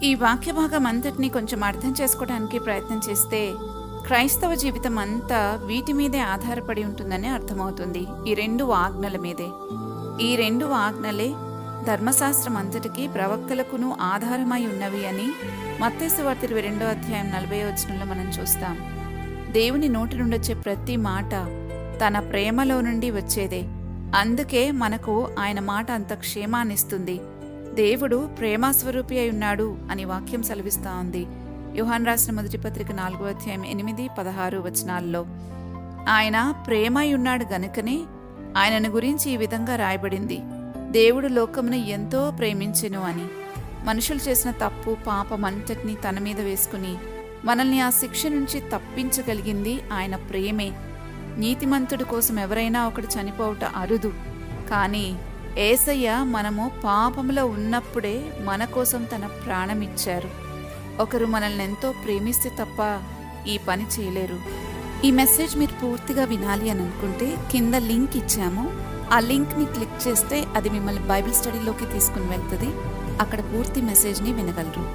ఈ వాక్య భాగం అంతటినీ కొంచెం అర్థం చేసుకోవడానికి ప్రయత్నం చేస్తే క్రైస్తవ జీవితం అంతా వీటి మీదే ఆధారపడి ఉంటుందని అర్థమవుతుంది. ఈ రెండు ఆజ్ఞల మీదే. ఈ రెండు ఆజ్ఞలే ధర్మశాస్త్రం అంతటికీ ప్రవక్తలకును ఆధారమై ఉన్నవి అని మత్తయి సువార్త 22వ అధ్యాయం 40వ వచనంలో మనం చూస్తాం. దేవుని నోటి నుండి వచ్చే ప్రతి మాట తన ప్రేమలో నుండి వచ్చేదే. అందుకే మనకు ఆయన మాట అంత క్షేమాన్నిస్తుంది. దేవుడు ప్రేమాస్వరూపి అయి ఉన్నాడు అని వాక్యం సెలవిస్తా ఉంది. యోహాను రాసిన మొదటి పత్రిక 4వ అధ్యాయం 8, 16 వచనాల్లో ఆయన ప్రేమై ఉన్నాడు గనుకనే ఆయనను గురించి ఈ విధంగా రాయబడింది, దేవుడు లోకమును ఎంతో ప్రేమించెను అని. మనుషులు చేసిన తప్పు పాపమంతటినీ తన మీద వేసుకుని మనల్ని ఆ శిక్ష నుంచి తప్పించగలిగింది ఆయన ప్రేమే. నీతిమంతుడి కోసం ఎవరైనా ఒకడు చనిపోవట అరుదు, కానీ యేసయ్య మనము పాపంలో ఉన్నప్పుడే మన కోసం తన ప్రాణమిచ్చారు. ఒకరు మనల్ని ఎంతో ప్రేమిస్తే తప్ప ఈ పని చేయలేరు. ఈ మెసేజ్ మీరు పూర్తిగా వినాలి అని అనుకుంటే కింద లింక్ ఇచ్చాము. ఆ లింక్ని క్లిక్ చేస్తే అది మిమ్మల్ని బైబిల్ స్టడీలోకి తీసుకుని వెళ్తుంది. అక్కడ పూర్తి మెసేజ్ని వినగలరు.